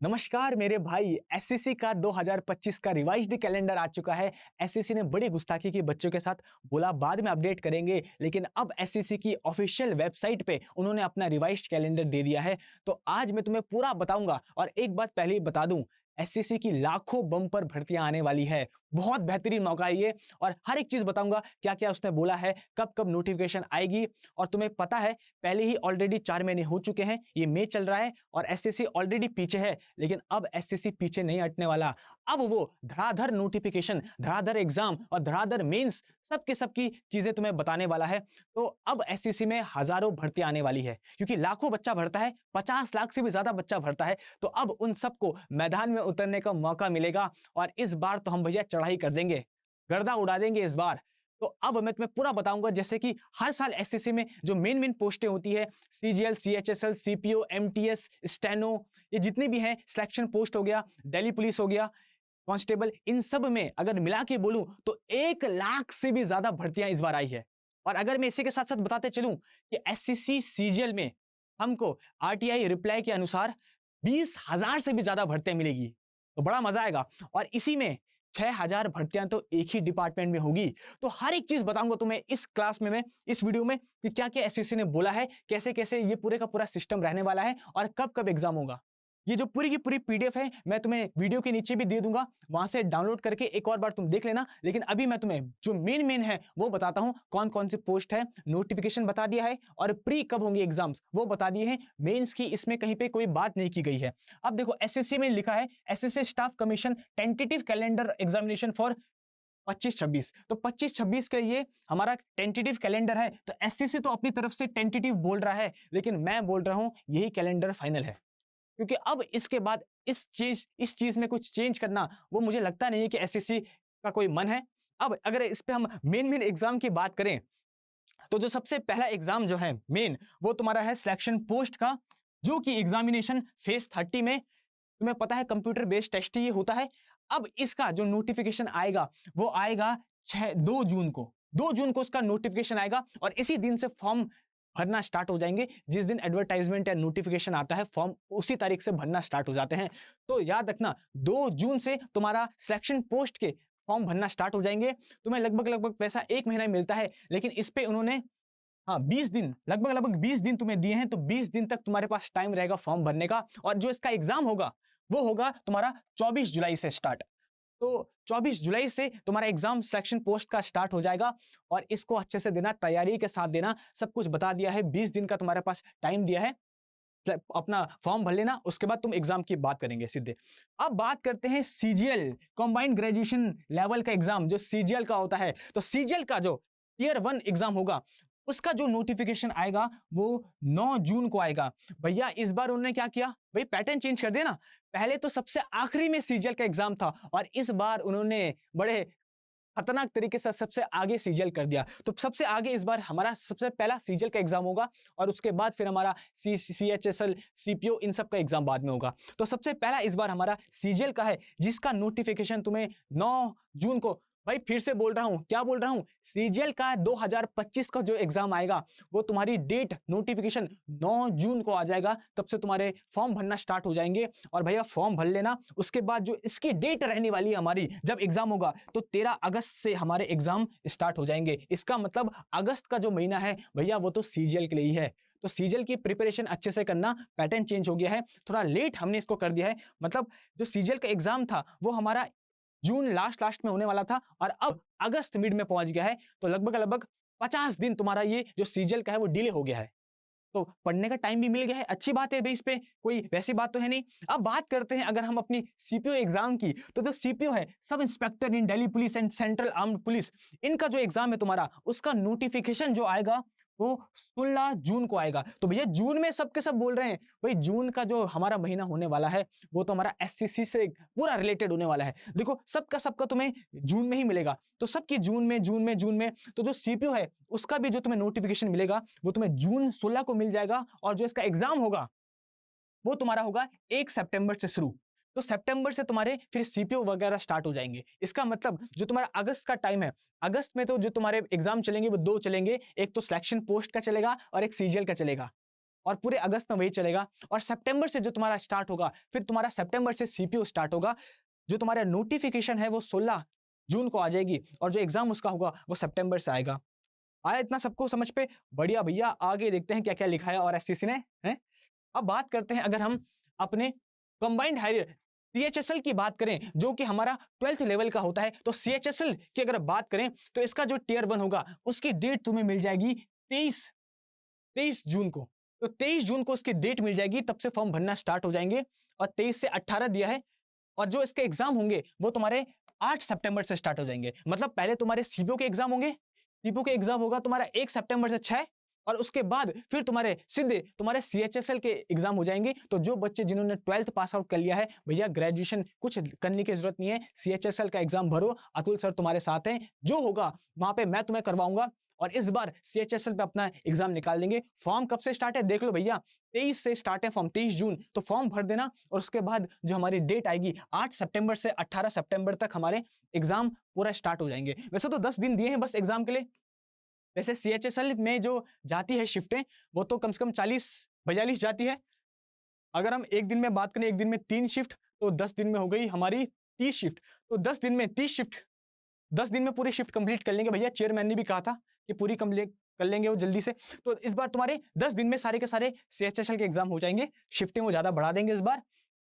नमस्कार मेरे भाई। एसएससी का 2025 का रिवाइज्ड कैलेंडर आ चुका है। एसएससी ने बड़ी गुस्ताखी की बच्चों के साथ, बोला बाद में अपडेट करेंगे, लेकिन अब एसएससी की ऑफिशियल वेबसाइट पे उन्होंने अपना रिवाइज्ड कैलेंडर दे दिया है। तो आज मैं तुम्हें पूरा बताऊंगा। और एक बात पहले ही बता दूं, एसएससी की लाखों बम्पर भर्तियां आने वाली है। बहुत बेहतरीन मौका है ये। और हर एक चीज बताऊंगा, क्या क्या उसने बोला है, कब कब नोटिफिकेशन आएगी। और तुम्हें पता है पहले ही ऑलरेडी 4 महीने हो चुके हैं, ये मई चल रहा है और एसएससी ऑलरेडी पीछे है। लेकिन अब एसएससी पीछे नहीं हटने वाला। अब वो धड़ाधड़ नोटिफिकेशन, धड़ाधड़ एग्जाम और धड़ाधड़ मेंस सबकी चीजें तुम्हें बताने वाला है। तो अब एसएससी में हजारों भर्ती आने वाली है, क्योंकि लाखों बच्चा भरता है, 50 लाख से भी ज्यादा बच्चा भरता है। तो अब उन सबको मैदान में उतरने का मौका मिलेगा। और इस बार तो हम भैया चढ़ाई कर देंगे, गर्दा उड़ा देंगे इस बार। तो अब मैं तुम्हें पूरा बताऊंगा, जैसे कि हर साल एसएससी में जो मेन पोस्टें होती है, CGL, CHSL, CPO, MTS, steno, ये जितनी भी हैं, सिलेक्शन पोस्ट हो गया, दिल्ली पुलिस हो गया, कांस्टेबल, इन सब में अगर मिला के बोलूं तो 1 लाख से भी ज्यादा भर्तियां इस बार आई है। और अगर मैं इसी के साथ साथ बताते चलूं कि एसएससी सीजीएल में हमको आरटीआई रिप्लाई के अनुसार 20,000 से भी ज्यादा भर्तियां मिलेगी, तो बड़ा मजा आएगा। और इसी में 6,000 भर्तियां तो एक ही डिपार्टमेंट में होगी। तो हर एक चीज बताऊंगा तुम्हें इस क्लास में, मैं इस वीडियो में, कि क्या क्या एसएससी ने बोला है, कैसे कैसे ये पूरे का पूरा सिस्टम रहने वाला है और कब कब एग्जाम होगा। ये जो पूरी की पूरी पीडीएफ है, मैं तुम्हें वीडियो के नीचे भी दे दूंगा, वहां से डाउनलोड करके एक और बार तुम देख लेना। लेकिन अभी मैं तुम्हें जो मेन है वो बताता हूं, कौन कौन सी पोस्ट है, नोटिफिकेशन बता दिया है, और प्री कब होंगे एग्जाम्स वो बता दिए हैं। मेंस की इसमें कहीं पे कोई बात नहीं की गई है। अब देखो एसएससी में लिखा है, SSC staff commission tentative calendar examination for 25-26। तो 25-26 का ये हमारा टेंटेटिव कैलेंडर है। तो एसएससी तो अपनी तरफ से टेंटेटिव बोल रहा है, लेकिन मैं बोल रहा हूं यही कैलेंडर फाइनल है। क्योंकि अब इसके बाद इस चीज में कुछ चेंज करना, वो मुझे लगता नहीं है कि एसएससी का कोई मन है। अब अगर इस पे हम मेन एग्जाम की बात करें, तो जो सबसे पहला एग्जाम जो है मेन, वो तुम्हारा है सिलेक्शन पोस्ट का, जो कि एग्जामिनेशन फेज 30 में, तुम्हें पता है कंप्यूटर बेस्ड टेस्ट ही होता है। अब इसका जो नोटिफिकेशन आएगा वो आएगा 2 जून को। 2 जून को उसका नोटिफिकेशन आएगा और इसी दिन से फॉर्म भरना स्टार्ट हो जाएंगे। जिस दिन एडवर्टाइजमेंट या नोटिफिकेशन आता है, फॉर्म उसी तारीख से भरना स्टार्ट हो जाते हैं। तो याद रखना, 2 जून से तुम्हारा सिलेक्शन पोस्ट के फॉर्म भरना स्टार्ट हो जाएंगे। तुम्हें लगभग पैसा 1 महीना मिलता है, लेकिन इस पे उन्होंने 20 दिन, लगभग 20 दिन तुम्हें दिए हैं। तो 20 दिन तक तुम्हारे पास टाइम रहेगा फॉर्म भरने का। और जो इसका एग्जाम होगा वो होगा तुम्हारा 24 जुलाई से स्टार्ट। तो 24 जुलाई से तुम्हारा एग्जाम सेक्शन पोस्ट का स्टार्ट हो जाएगा। और इसको अच्छे से देना, तैयारी के साथ देना, सब कुछ बता दिया है। 20 दिन का तुम्हारे पास टाइम दिया है, अपना फॉर्म भर लेना, उसके बाद तुम एग्जाम की बात करेंगे सीधे। अब बात करते हैं सीजीएल, कंबाइंड ग्रेजुएशन लेवल का एग्जाम, जो सीजीएल का होता है। तो सीजीएल का जो ईयर 1 एग्जाम होगा, उसका जो नोटिफिकेशन आएगा वो 9 जून को आएगा। भैया इस बार उन्होंने क्या किया, भाई पैटर्न चेंज कर दिया ना। पहले तो सबसे आखिरी में सीजीएल का एग्जाम था, और इस बार उन्होंने बड़े खतरनाक तरीके से सबसे आगे सीजीएल कर दिया। तो सबसे आगे इस बार हमारा सबसे पहला सीजीएल का एग्जाम होगा, और उसके बाद फिर हमारा सीएचएसएल, सीपीओ, इन सब का एग्जाम बाद में होगा। तो सबसे पहला इस बार हमारा सीजीएल का है, जिसका नोटिफिकेशन तुम्हें 9 जून को, भाई फिर से बोल रहा हूं, क्या बोल रहा हूं, सीजीएल का 2025 का जो एग्जाम आएगा, वो तुम्हारी डेट नोटिफिकेशन 9 जून को आ जाएगा। तब से तुम्हारे फॉर्म भरना स्टार्ट हो जाएंगे। और भैया फॉर्म भर लेना, उसके बाद जो इसकी डेट रहने वाली है हमारी, जब एग्जाम होगा, तो 13 अगस्त से हमारे एग्जाम स्टार्ट हो जाएंगे। इसका मतलब अगस्त का जो महीना है भैया, वो तो सीजीएल के लिए ही है। तो सीजीएल की प्रिपरेशन अच्छे से करना। पैटर्न चेंज हो गया है, थोड़ा लेट हमने इसको कर दिया है। मतलब जो सीजीएल का एग्जाम था वो हमारा जून लास्ट में होने वाला था, और अब अगस्त मिड में पहुंच गया है। तो लगभग 50 दिन तुम्हारा ये जो सीजीएल का है वो डिले हो गया है। तो पढ़ने का टाइम भी मिल गया है, अच्छी बात है भाई, इस पे कोई वैसी बात तो है नहीं। अब बात करते हैं अगर हम अपनी सीपीओ एग्जाम की, तो जो सीपीओ है, sub inspector in Delhi police and central armed police, इनका जो एग्जाम है तुम्हारा, उसका नोटिफिकेशन जो आएगा वो 16 जून को आएगा। तो भैया जून में सबके सब बोल रहे हैं, भाई जून का जो हमारा महीना होने वाला है वो तो हमारा एससीसी से पूरा रिलेटेड होने वाला है। देखो सबका तुम्हें जून में ही मिलेगा। तो सबकी जून में तो जो सीपीओ है उसका भी जो तुम्हें नोटिफिकेशन मिलेगा वो तुम्हें जून 16 को मिल जाएगा। और जो इसका एग्जाम होगा वो तुम्हारा होगा 1 सितंबर से शुरू। तो सितंबर से तुम्हारे फिर सीपीओ वगैरह स्टार्ट हो जाएंगे। इसका मतलब जो तुम्हारा अगस्त का टाइम है, अगस्त में तो जो तुम्हारे एग्जाम चलेंगे वो 2 चलेंगे, एक तो सिलेक्शन पोस्ट का चलेगा और एक सीजीएल का चलेगा। और पूरे अगस्त में वही चलेगा। और सितंबर से जो तुम्हारा स्टार्ट होगा, फिर तुम्हारा सितंबर से सीपीयू स्टार्ट होगा। जो तुम्हारा नोटिफिकेशन है वो 16 जून को आ जाएगी और जो एग्जाम उसका होगा वो सितंबर से आएगा। आया इतना सबको समझ पे? बढ़िया भैया, आगे देखते हैं क्या क्या लिखा है और एससीसी ने है। अब बात करते हैं, अगर हम अपने कंबाइंड हायर सीएचएसएल की बात करें, जो कि हमारा 12th लेवल का होता है, तो सीएचएसएल की अगर बात करें तो इसका जो टियर 1 होगा उसकी डेट तुम्हें मिल जाएगी 23 जून को। तो 23 जून को इसकी डेट मिल जाएगी, तब से फॉर्म भरना स्टार्ट हो जाएंगे। और 23 से 18 दिया है। और जो इसके एग्जाम होंगे वो तुम्हारे 8 सितंबर से स्टार्ट हो जाएंगे। मतलब पहले तुम्हारे सीपीओ के एग्जाम होंगे, सीपीओ के एग्जाम होगा तुम्हारा 1 सितंबर से 6, और उसके बाद फिर तुम्हारे सीधे तुम्हारे सीएचएसएल के एग्जाम हो जाएंगे। तो जो बच्चे जिन्होंने 12th पास आउट कर लिया है, भैया ग्रेजुएशन कुछ करने की जरूरत नहीं है, सीएचएसएल का एग्जाम भरो, अतुल सर तुम्हारे साथ हैं, जो होगा वहां पे मैं तुम्हें करवाऊंगा। और इस बार सीएचएसएल पे अपना एग्जाम निकाल देंगे। फॉर्म कब से स्टार्ट है देख लो भैया, 23 से स्टार्ट है फॉर्म, 23 जून। तो फॉर्म भर देना और उसके बाद जो हमारी डेट आएगी 8 सितंबर से 18 सितंबर तक हमारे एग्जाम पूरा स्टार्ट हो जाएंगे। वैसे तो 10 दिन दिए हैं बस एग्जाम के लिए। वैसे सीएचएसएल में जो जाती है शिफ्टें वो तो कम से कम 40-42 जाती है। अगर हम एक दिन में बात करें, एक दिन में 3 शिफ्ट, तो 10 दिन में हो गई हमारी 30 शिफ्ट। तो 10 दिन में 30 शिफ्ट, 10 दिन में पूरी शिफ्ट कंप्लीट कर लेंगे भैया। चेयरमैन ने भी कहा था कि पूरी कंप्लीट कर लेंगे वो जल्दी से। तो इस बार तुम्हारे 10 दिन में सारे के सारे सीएचएसएल के एग्जाम हो जाएंगे। शिफ्टें वो ज्यादा बढ़ा देंगे इस बार।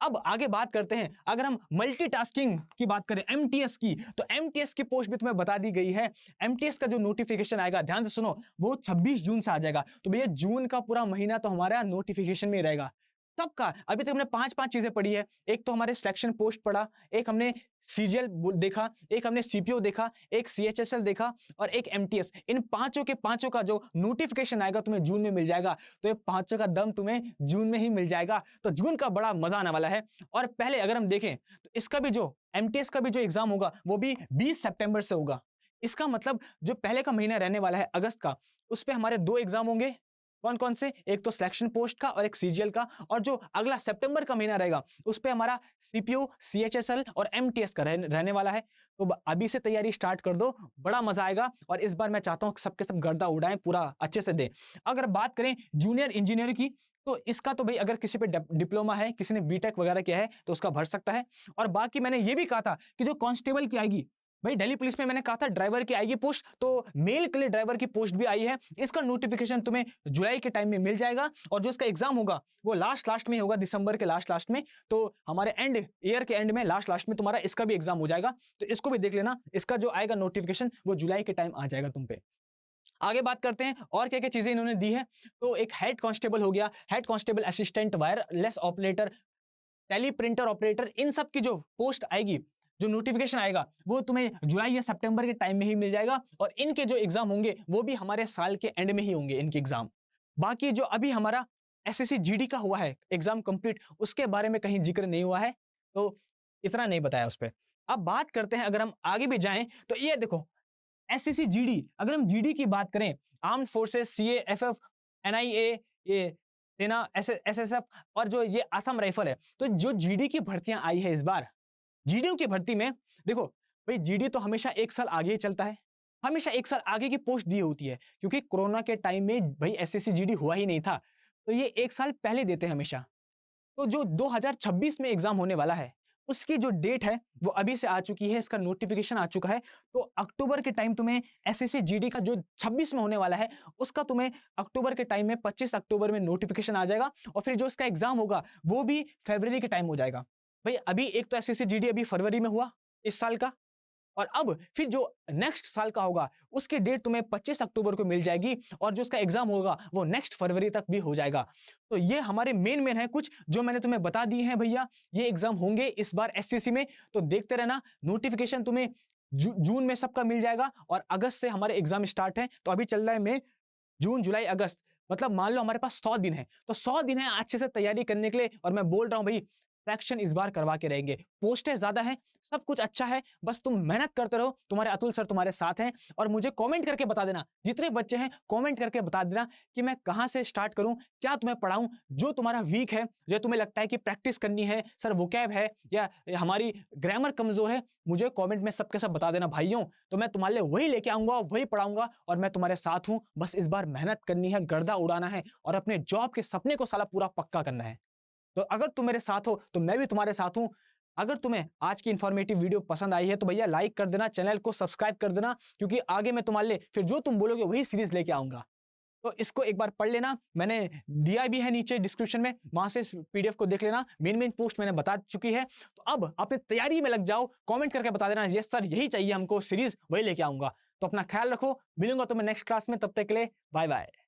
अब आगे बात करते हैं, अगर हम मल्टीटास्किंग की बात करें एमटीएस की, तो एमटीएस की पोस्ट भी तुम्हें बता दी गई है। एमटीएस का जो नोटिफिकेशन आएगा, ध्यान से सुनो, वो 26 जून से आ जाएगा। तो भैया जून का पूरा महीना तो हमारा नोटिफिकेशन में रहेगा। सबका अभी तक हमने 5-5 चीजें पढ़ी है। एक तो हमारे सिलेक्शन पोस्ट पढ़ा, एक हमने सीजीएल देखा, एक हमने सीपीओ देखा, एक सीएचएसएल देखा और एक एमटीएस। इन पांचों के पांचों का जो नोटिफिकेशन आएगा तुम्हें जून में मिल जाएगा। तो ये पांचों का दम तुम्हें जून में ही मिल जाएगा। तो जून का बड़ा मजा आने वाला है। और पहले अगर हम देखें तो इसका भी जो एमटीएस का भी जो एग्जाम होगा वो भी 20 सितंबर से होगा। इसका मतलब जो पहले का महीना रहने वाला है अगस्त का, उस पर हमारे 2 एग्जाम होंगे। कौन कौन से? एक तो सिलेक्शन पोस्ट का और एक सीजीएल का। और जो अगला सितंबर का महीना रहेगा उस पे हमारा सीपीयू, सीएचएसएल और एमटीएस का रहने वाला है। तो अभी से तैयारी स्टार्ट कर दो, बड़ा मजा आएगा। और इस बार मैं चाहता हूं सबके सब गर्दा उड़ाएं, पूरा अच्छे से दें। अगर बात करें जूनियर इंजीनियर की, तो इसका तो भाई अगर किसी पे डिप्लोमा है, किसी ने बीटेक वगैरह किया है तो उसका भर सकता है। और बाकी मैंने ये भी कहा था कि जो कांस्टेबल की आएगी, भाई दिल्ली पुलिस में मैंने कहा था ड्राइवर की आएगी पोस्ट, तो मेल के लिए ड्राइवर की पोस्ट भी आई है। इसका नोटिफिकेशन तुम्हें जुलाई के टाइम में मिल जाएगा। और जो इसका एग्जाम होगा वो लास्ट में होगा, दिसंबर के लास्ट में। तो हमारे ईयर के एंड में लास्ट में तुम्हारा इसका भी एग्जाम हो जाएगा। तो इसको भी देख लेना, इसका जो आएगा नोटिफिकेशन वो जुलाई के टाइम आ जाएगा तुम पे। आगे बात करते हैं और क्या क्या चीजें इन्होंने दी है। तो एक हेड कांस्टेबल हो गया, head constable assistant, wireless operator, teleprinter operator, इन सब की जो पोस्ट आएगी, जो नोटिफिकेशन आएगा वो तुम्हें जुलाई या सितंबर के टाइम में ही मिल जाएगा। और इनके जो एग्जाम होंगे वो भी हमारे साल के एंड में ही होंगे इनके एग्जाम। बाकी जो अभी हमारा एसएससी जीडी का हुआ है एग्जाम कंप्लीट, उसके बारे में कहीं जिक्र नहीं हुआ है, तो इतना नहीं बताया उस पर। अब बात करते हैं, अगर हम आगे भी जाएं तो ये देखो एसएससी जीडी, अगर हम जीडी की बात करें, आर्म्ड फोर्सेस, सीएएफएफ, एनआईए, ये सेना, एसएसएफ और जो ये असम राइफल है, तो जो जीडी की भर्तियां आई है इस बार, जीडी की भर्ती में देखो भाई, जीडी तो हमेशा 1 साल आगे ही चलता है, हमेशा 1 साल आगे की पोस्ट दी होती है, क्योंकि कोरोना के टाइम में भाई एसएससी जीडी हुआ ही नहीं था, तो ये 1 साल पहले देते हैं हमेशा। तो जो 2026 में एग्जाम होने वाला है उसकी जो डेट है वो अभी से आ चुकी है, इसका नोटिफिकेशन आ चुका है। तो अक्टूबर के टाइम तुम्हें एसएससी जीडी का जो 26 में होने वाला है उसका तुम्हें अक्टूबर के टाइम में 25 अक्टूबर में नोटिफिकेशन आ जाएगा। और फिर जो इसका एग्जाम होगा वो भी फरवरी के टाइम हो जाएगा। भाई अभी एक तो एसएससी जीडी अभी फरवरी में हुआ इस साल का, और अब फिर जो नेक्स्ट साल का होगा उसकी डेट तुम्हें 25 अक्टूबर को मिल जाएगी, और जो उसका एग्जाम होगा वो नेक्स्ट फरवरी तक भी हो जाएगा। तो ये हमारे मेन है कुछ जो मैंने तुम्हें बता दिए हैं भैया, ये एग्जाम होंगे इस बार एससीसी में। तो देखते रहना, नोटिफिकेशन तुम्हें जून में सबका मिल जाएगा, और अगस्त से हमारे एग्जाम स्टार्ट है। तो अभी चल रहा है मई, जून, जुलाई, अगस्त, मतलब मान लो हमारे पास 100 दिन है। तो 100 दिन है अच्छे से तैयारी करने के लिए। और मैं बोल रहा हूं भाई फ्रैक्शन इस बार करवा के रहेंगे। पोस्टें ज़्यादा हैं, सब कुछ अच्छा है, बस तुम मेहनत करते रहो, तुम्हारे अतुल सर तुम्हारे साथ हैं और मुझे कमेंट करके बता देना, जितने बच्चे हैं कमेंट करके बता देना कि मैं कहाँ से स्टार्ट करूँ, क्या तुम्हें पढ़ाऊँ, जो तुम्हारा वीक है, जो तुम्हें लगता है कि प्रैक्टिस करनी है, सर वोकैब है या हमारी ग्रामर कमज़ोर है, मुझे कमेंट में सब के सब बता देना भाइयों, तो मैं तुम्हारे लिए वही लेके आऊँगा, वही पढ़ाऊँगा और मैं तुम्हारे साथ हूँ। बस इस बार मेहनत करनी है, गर्दा उड़ाना है और अपने जॉब के सपने को साला पूरा पक्का करना है। तो अगर तुम मेरे साथ हो, तो मैं भी तुम्हारे साथ हूँ। अगर तुम्हें आज की इन्फॉर्मेटिव वीडियो पसंद आई है, तो भैया लाइक कर देना, चैनल को सब्सक्राइब कर देना, क्योंकि आगे मैं तुम्हारे लिए फिर जो तुम बोलोगे वही सीरीज़ लेके आऊँगा। तो इसको एक बार पढ़ लेना, मैंने दिया भी है नीचे डिस्क्रिप्शन में, वहाँ से इस पीडीएफ को देख लेना, मेन पोस्ट मैंने बता चुकी है। तो अब अपनी तैयारी में लग जाओ, कमेंट करके बता देना, यस सर यही चाहिए हमको सीरीज़, वही लेके आऊँगा। तो अपना ख्याल रखो, मिलूँगा तुम्हें नेक्स्ट क्लास में, तब तक के लिए बाय-बाय।